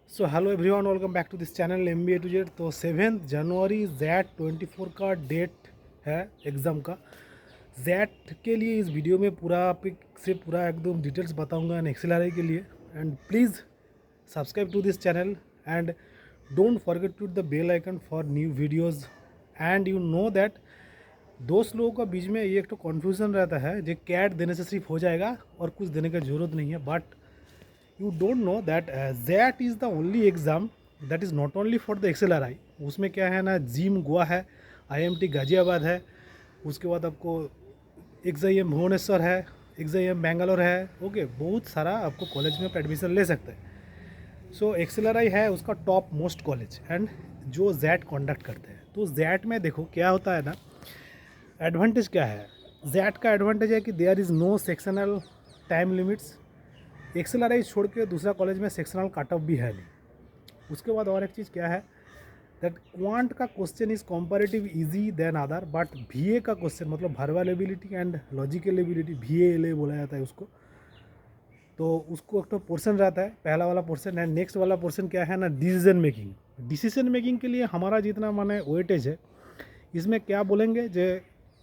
So hello everyone, welcome back to this channel MBA to Z. तो 7 जनवरी Z24 का date है exam का। Jet के लिए इस वीडियो में पूरा से पूरा एकदम डिटेल्स बताऊंगा एंड XLRI के लिए। And please subscribe to this channel and don't forget to the bell icon for new videos. And you know that दोस्त लोगों का बीच में ये एक तो कन्फ्यूज़न रहता है जो कैट देने से सिर्फ हो जाएगा और कुछ देने की ज़रूरत नहीं है। But you don't know that that is the only exam that is not only for the XLRI। उसमें क्या है ना, जिम गोवा है, IMT गाजियाबाद है, उसके बाद आपको XIM भुवनेश्वर है, XIM बेंगलोर है। ओके, बहुत सारा आपको कॉलेज में एडमिशन ले सकते हैं। सो XLRI है उसका टॉप मोस्ट कॉलेज एंड जो जैट कंडक्ट करते हैं। तो जैट में देखो क्या होता है ना, एडवांटेज क्या है। जैट का एडवांटेज है कि there is no sectional time limits. XLRI छोड़ के दूसरा कॉलेज में सेक्शनल कट ऑफ भी है नहीं। उसके बाद और एक चीज़ क्या है दैट क्वांट का question is comparative easy than other. But VA का क्वेश्चन मतलब verbal ability and logical ability, VALA बोला जाता है उसको। तो उसको एक तो पोर्शन रहता है, पहला वाला पोर्शन है। नेक्स्ट वाला पोर्शन क्या है ना, डिसीजन मेकिंग। डिसीजन मेकिंग के लिए हमारा जितना माने वेटेज है, इसमें क्या बोलेंगे जो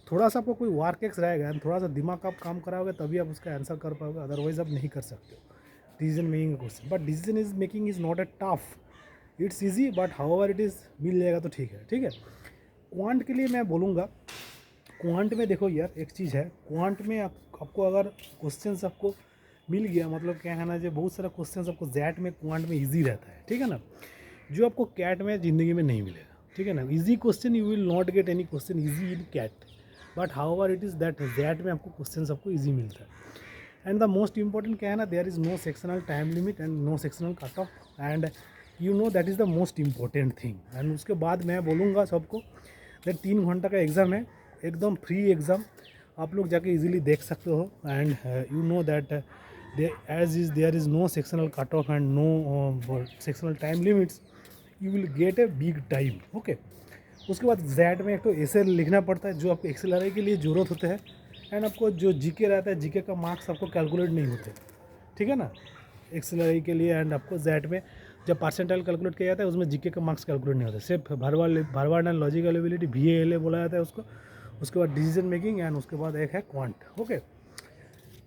थोड़ा सा आपको कोई वार्क एक्स रहेगा, थोड़ा सा दिमाग आप काम कराओगे तभी आप उसका आंसर कर पाओगे, अदरवाइज आप नहीं कर सकते हो डिसीजन मेकिंग का question. But decision is making is not a tough, it's easy, but however it is मिल जाएगा तो ठीक है। ठीक है, क्वांट के लिए मैं बोलूँगा, क्वांट में देखो यार एक चीज़ है, क्वांट में आपको अगर क्वेश्चन आपको मिल गया, मतलब क्या है ना, जो बहुत सारा क्वेश्चन आपको जैट में क्वांट में ईजी रहता है। ठीक है ना, जो आपको कैट में ज़िंदगी में नहीं मिलेगा। ठीक है ना, easy question you will not get any question easy in CAT, but however it is that XAT में आपको क्वेश्चन आपको इजी मिलता है। एंड द मोस्ट इंपॉर्टेंट क्या है ना, there is no sectional time limit and no sectional cut off, and you know that is the most important thing. And उसके बाद मैं बोलूँगा सबको दैट 3 घंटा का एग्ज़ाम है, एकदम फ्री एग्ज़ाम, आप लोग जाके इजीली देख सकते हो। And you know that as is there is no sectional cut off and no sectional time limits, you will get a big time. Okay, उसके बाद जैट में एक तो ऐसे लिखना पड़ता है जो आपको XLRI के लिए ज़रूरत होते हैं। एंड आपको जो GK रहता है, GK का मार्क्स आपको कैलकुलेट नहीं होते। ठीक है ना, XLRI के लिए। एंड आपको जैट में जब परसेंटाइल कैलकुलेट किया जाता है उसमें GK का मार्क्स कैलकुलेट नहीं होता, सिर्फ verbal and logical ability, VALA बोला जाता है उसको। उसके बाद डिसीजन मेकिंग एंड उसके बाद एक है क्वांट। ओके,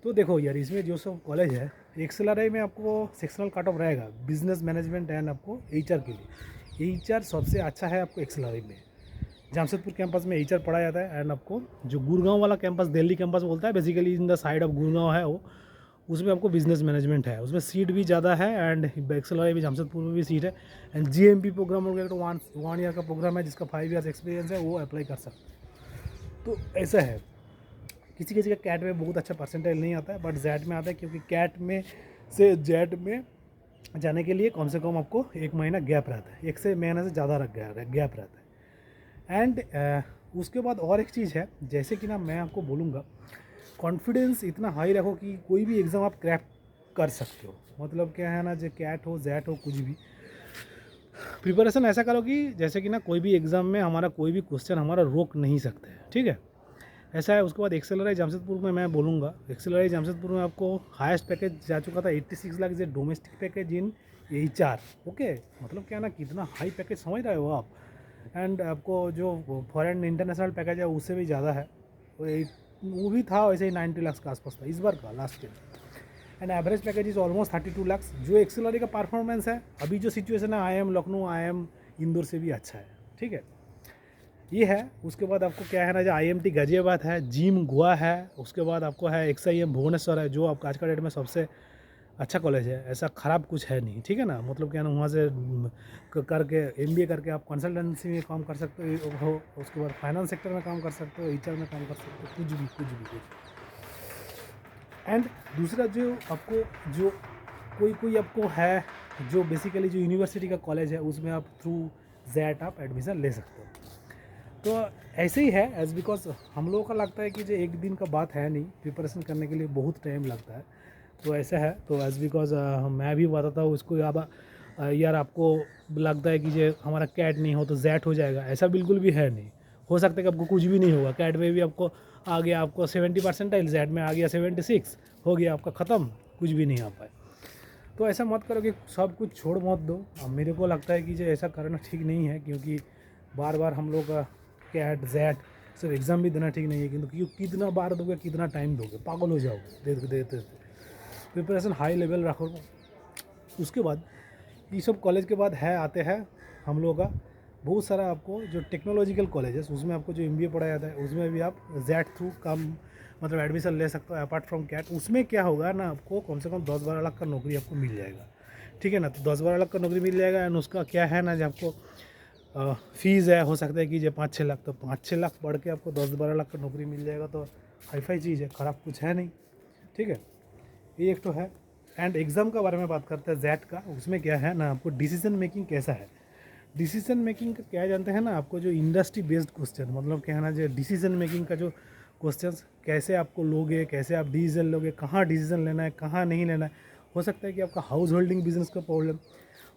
तो देखो यार इसमें जो सब कॉलेज है, XLRI में आपको सेक्शनल कट ऑफ रहेगा बिजनेस मैनेजमेंट एंड आपको HR के लिए। HR सबसे अच्छा है आपको XLRI में। जमशेदपुर कैंपस में HR पढ़ा जाता है। एंड आपको जो गुड़गांव वाला कैंपस, दिल्ली कैंपस बोलता है, basically in the side of Gurgaon है वो, उसमें आपको बिजनेस मैनेजमेंट है, उसमें सीट भी ज़्यादा है। एंड XLRI भी जमशेदपुर में भी सीट है। एंड GMP प्रोग्राम हो गया तो 1 ईयर का प्रोग्राम है, जिसका 5 ईयर्स एक्सपीरियंस है वो अप्लाई कर सकते हैं। तो ऐसा है, किसी किसी का कैट में बहुत अच्छा परसेंटेज नहीं आता है, बट जैट में आता है, क्योंकि कैट में से जेट में जाने के लिए कम से कम आपको 1 महीना गैप रहता है, 1 से महीने से ज़्यादा गैप रहता है। एंड उसके बाद और एक चीज़ है, जैसे कि ना मैं आपको बोलूँगा, कॉन्फिडेंस इतना हाई रखो कि कोई भी एग्ज़ाम आप क्रैक कर सकते हो। मतलब क्या है ना, जो कैट हो जैट हो कुछ भी, प्रिपरेशन ऐसा करो कि जैसे कि ना कोई भी एग्ज़ाम में हमारा कोई भी क्वेश्चन हमारा रोक नहीं सकते। ठीक है, ऐसा है। उसके बाद XLRI जमशेदपुर में मैं बोलूँगा, XLRI जमशेदपुर में आपको हाईएस्ट पैकेज जा चुका था 86 लाख, जो डोमेस्टिक पैकेज इन HR। ओके, मतलब क्या ना, कितना हाई पैकेज समझ रहे हो आप। एंड आपको जो फॉरेन इंटरनेशनल पैकेज है उससे भी ज़्यादा है, वो भी था वैसे ही 90 लाख के आसपास था इस बार का last year. And average package is almost 32 lakh. जो XLRI का परफॉर्मेंस है अभी जो सिचुएशन है, IIM लखनऊ, IIM इंदौर से भी अच्छा है। ठीक है, ये है। उसके बाद आपको क्या है ना, जो IMT गाजियाबाद है, जिम गोवा है, उसके बाद आपको है XIM भुवनेश्वर है, जो आपका आज का डेट में सबसे अच्छा कॉलेज है, ऐसा ख़राब कुछ है नहीं। ठीक है ना, मतलब क्या ना, वहाँ से करके MBA करके आप कंसल्टेंसी में काम कर सकते हो, उसके बाद फाइनेंस सेक्टर में काम कर सकते हो, HR में काम कर सकते हो, कुछ भी। एंड दूसरा जो आपको जो कोई आपको है, जो बेसिकली जो यूनिवर्सिटी का कॉलेज है, उसमें आप थ्रू जैट आप एडमिशन ले सकते हो। तो ऐसे ही है, एज बिकॉज हम लोगों का लगता है कि जो एक दिन का बात है नहीं, प्रिपरेशन करने के लिए बहुत टाइम लगता है। तो ऐसा है, तो एज बिकॉज मैं भी बताता हूँ इसको। यार आपको लगता है कि जो हमारा कैट नहीं हो तो जैट हो जाएगा, ऐसा बिल्कुल भी है नहीं। हो सकता है कि आपको कुछ भी नहीं होगा, कैट में भी आपको आ गया आपको 70 परसेंटाइल, जैट में आ गया 76, हो गया आपका ख़त्म, कुछ भी नहीं आ पाए। तो ऐसा मत करो कि सब कुछ छोड़ मत दो। अब मेरे को लगता है कि जो ऐसा करना ठीक नहीं है, क्योंकि बार बार हम लोग का कैट जैट सिर्फ एग्ज़ाम भी देना ठीक नहीं है, क्योंकि कितना बार दोगे, कितना टाइम दोगे, पागल हो जाओगे देते देते। प्रिपरेशन हाई लेवल रखो। उसके बाद ये सब कॉलेज के बाद है आते हैं हम लोगों का बहुत सारा आपको जो टेक्नोलॉजिकल कॉलेजेस, उसमें आपको जो एमबीए पढ़ाया जाता है उसमें भी आप जैट थ्रू कम मतलब एडमिशन ले सकते हो अपार्ट फ्रॉम कैट। उसमें क्या होगा ना, आपको कम से कम 10-12 लाख का नौकरी आपको मिल जाएगा, ठीक है ना। तो 10-12 लाख का नौकरी मिल जाएगा एंड उसका क्या है ना, जब आपको फीस है, हो सकता है कि जो 5-6 लाख, तो 5-6 लाख बढ़ के आपको 10-12 लाख का नौकरी मिल जाएगा, तो हाई फाई चीज़ है, ख़राब कुछ है नहीं, ठीक है। ये एक तो है। एंड एग्ज़ाम का बारे में बात करते हैं जैट का। उसमें क्या है ना, आपको डिसीजन मेकिंग कैसा है, डिसीजन मेकिंग का क्या जानते हैं ना, आपको जो इंडस्ट्री बेस्ड क्वेश्चन, मतलब क्या है ना, जो डिसीजन मेकिंग का जो क्वेश्चंस कैसे आपको लोगे, कैसे आप डिसीजन लोगे, कहाँ डिसीजन लेना है, कहाँ नहीं लेना है। हो सकता है कि आपका हाउस होल्डिंग बिजनेस का प्रॉब्लम,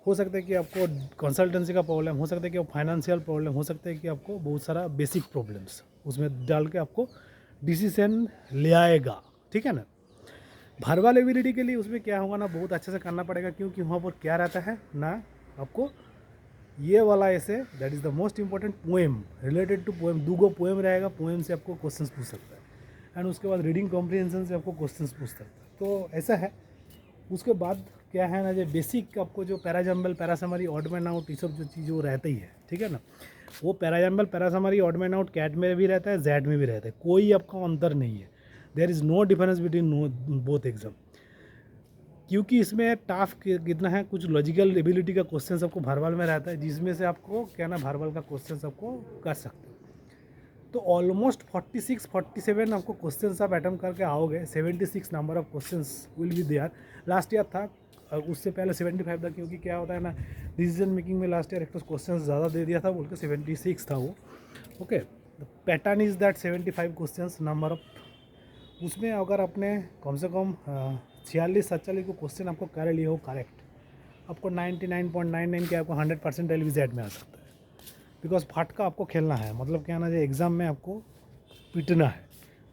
हो सकता है कि आपको कंसल्टेंसी का प्रॉब्लम, हो सकता है कि आपको फाइनेंशियल प्रॉब्लम, हो सकता है कि आपको बहुत सारा बेसिक प्रॉब्लम्स उसमें डाल के आपको डिसीजन ले आएगा, ठीक है ना। भरवा एबिलिटी के लिए उसमें क्या होगा ना, बहुत अच्छे से करना पड़ेगा, क्योंकि वहाँ पर क्या रहता है ना, आपको ये वाला ऐसे that is the most important poem related to poem, 2 poem रहेगा, पोएम से आपको क्वेश्चंस पूछ सकता है एंड उसके बाद रीडिंग कॉम्प्रिहेंशन से आपको क्वेश्चंस पूछ सकता है, तो ऐसा है। उसके बाद क्या है ना, जो बेसिक आपको जो parajumble parasummary odd man out ये सब जो चीज़ वो रहता ही है, ठीक है ना। वो parajumble parasummary odd man out CAT में भी रहता है, जैट में भी रहता है, कोई आपका अंतर नहीं है। There is no difference between both exam, क्योंकि इसमें टाफ कितना है, कुछ लॉजिकल एबिलिटी का क्वेश्चन आपको भरवाल में रहता है, जिसमें से आपको क्या ना भरवाल का क्वेश्चन आपको कर सकते हो। तो ऑलमोस्ट 46-47 आपको क्वेश्चंस आप अटेम्प्ट करके आओगे, 76 number of questions will be there. Last year था, उससे पहले 75 था, क्योंकि क्या होता है ना, डिसीजन मेकिंग में लास्ट ईयर एक तो क्वेश्चन ज़्यादा दे दिया था, बोल के 76 था वो, okay. Pattern is that 75 question number of, उसमें अगर आपने कम से कम 46-47 को क्वेश्चन आपको कर लिया हो करेक्ट, आपको 99.99 के आपको 100% एलवीजेड में आ सकता है, बिकॉज फट का आपको खेलना है, मतलब क्या ना, जो एग्ज़ाम में आपको पिटना है,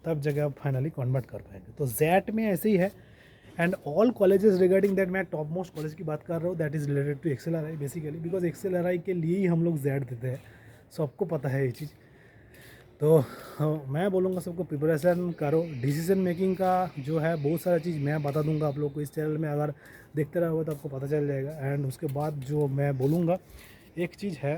तब जगह आप फाइनली कन्वर्ट कर पाएंगे। तो जैट में ऐसे ही है। And all colleges regarding that, मैं टॉप मोस्ट कॉलेज की बात कर रहा हूँ, that is related to XLRI basically, because XLRI के लिए ही हम लोग जैट देते हैं, सबको पता है ये चीज़। तो मैं बोलूँगा सबको प्रिपरेशन करो। डिसीजन मेकिंग का जो है बहुत सारा चीज़ मैं बता दूंगा आप लोग को इस चैनल में, अगर देखते रहोगे तो आपको पता चल जाएगा। एंड उसके बाद जो मैं बोलूँगा, एक चीज़ है,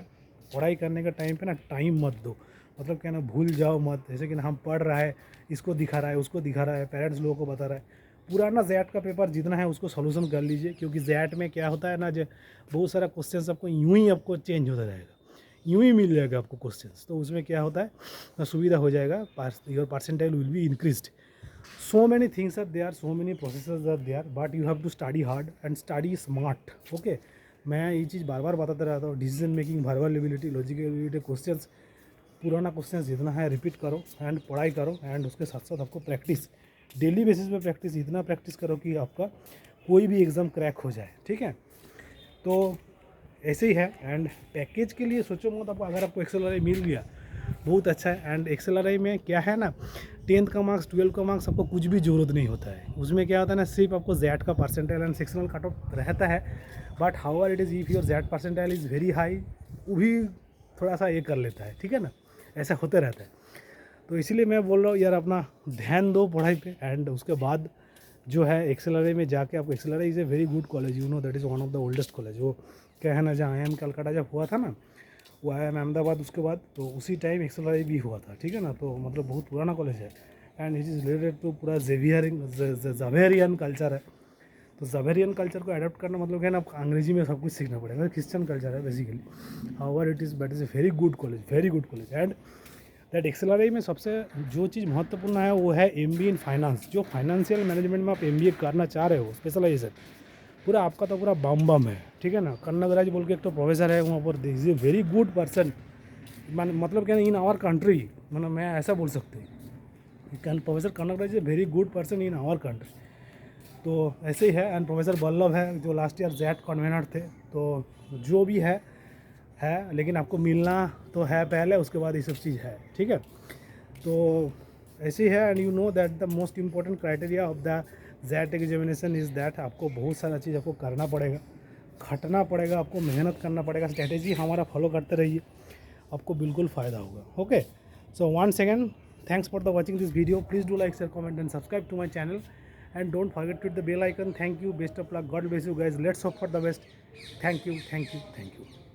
पढ़ाई करने का टाइम पे ना टाइम मत दो, मतलब क्या ना, भूल जाओ मत, जैसे कि ना हम पढ़ रहा है, इसको दिखा रहा है, उसको दिखा रहा है, पेरेंट्स लोगों को बता रहा है। पुराना जैट का पेपर जितना है उसको सोल्यूशन कर लीजिए, क्योंकि जैट में क्या होता है ना, जो बहुत सारा क्वेश्चन आपको यूँ ही आपको चेंज होता रहेगा, यूँ ही मिल जाएगा आपको क्वेश्चंस, तो उसमें क्या होता है, सुविधा हो जाएगा, your percentile will be increased. So many things are there, so many processes are there, but you have to study hard and study smart, okay. मैं ये चीज़ बार बार बताता रहता हूँ, decision making, verbal ability, logical ability, questions, पुराना questions जितना है रिपीट करो एंड पढ़ाई करो, एंड उसके साथ साथ आपको प्रैक्टिस, डेली बेसिस पे प्रैक्टिस, इतना प्रैक्टिस करो कि आपका कोई भी एग्ज़ाम क्रैक हो जाए, ठीक है। तो ऐसे ही है। एंड पैकेज के लिए सोचो मत, आपको अगर आपको XLRI मिल गया बहुत अच्छा है। एंड XLRI में क्या है ना, 10th का मार्क्स, 12th का मार्क्स, आपको कुछ भी ज़रूरत नहीं होता है। उसमें क्या होता है ना, सिर्फ आपको जैट का percentile and sectional cut off रहता है, but however it is, if your XAT percentile is very high, वो भी थोड़ा सा ये कर लेता है, ठीक है ना, ऐसा होते रहता है। तो इसीलिए मैं बोल रहा हूँ यार, अपना ध्यान दो पढ़ाई पे। एंड उसके बाद जो है XLRI में जाके आपको, XLRI is a very good college, you know, that is one of the oldest college. वो क्या है ना, जहाँ IIM कलकत्ता जब हुआ था ना, वो IIM अहमदाबाद, उसके बाद तो उसी टाइम XLRI भी हुआ था, ठीक है ना। तो मतलब बहुत पुराना कॉलेज है and it is related to पूरा ज़ावेरियन कल्चर है। तो ज़ावेरियन कल्चर को अडॉप्ट करना मतलब है ना, आपको अंग्रेजी में सब कुछ सीखना पड़ेगा, क्रिश्चियन कल्चर है basically. However it is, but is a very good college, very good college. And that XLRI में सबसे जो चीज़ महत्वपूर्ण है वो है MBA इन फाइनेंस। जो फाइनेंशियल मैनेजमेंट में आप MBA करना चाह रहे हो, स्पेशलाइजेशन पूरा आपका तो पूरा बम बम है, ठीक है ना। कन्नागराज बोल के एक तो प्रोफेसर है वहाँ पर, is a very good person, मतलब क्या इन आवर कंट्री, मतलब मैं ऐसा बोल सकती हूँ, professor Kannagaraj is a very good person in our country. तो ऐसे ही है। एंड प्रोफेसर बल्लभ है जो लास्ट ईयर जैट कन्वेनर थे। तो जो भी है, लेकिन आपको मिलना तो है पहले, उसके बाद ये सब चीज़ है, ठीक है। तो ऐसे ही है। And you know that the most important criteria of the XAT examination is that, आपको बहुत सारा चीज़ आपको करना पड़ेगा, खटना पड़ेगा, आपको मेहनत करना पड़ेगा। स्ट्रैटेजी हमारा फॉलो करते रहिए, आपको बिल्कुल फ़ायदा होगा। Okay, so once again thanks for the watching this video. Please do like, share, comment and subscribe to my channel, and don't forget to hit the bell icon. Thank you, best of luck, God bless you guys. Let's hope for the best. Thank you, thank you, thank you.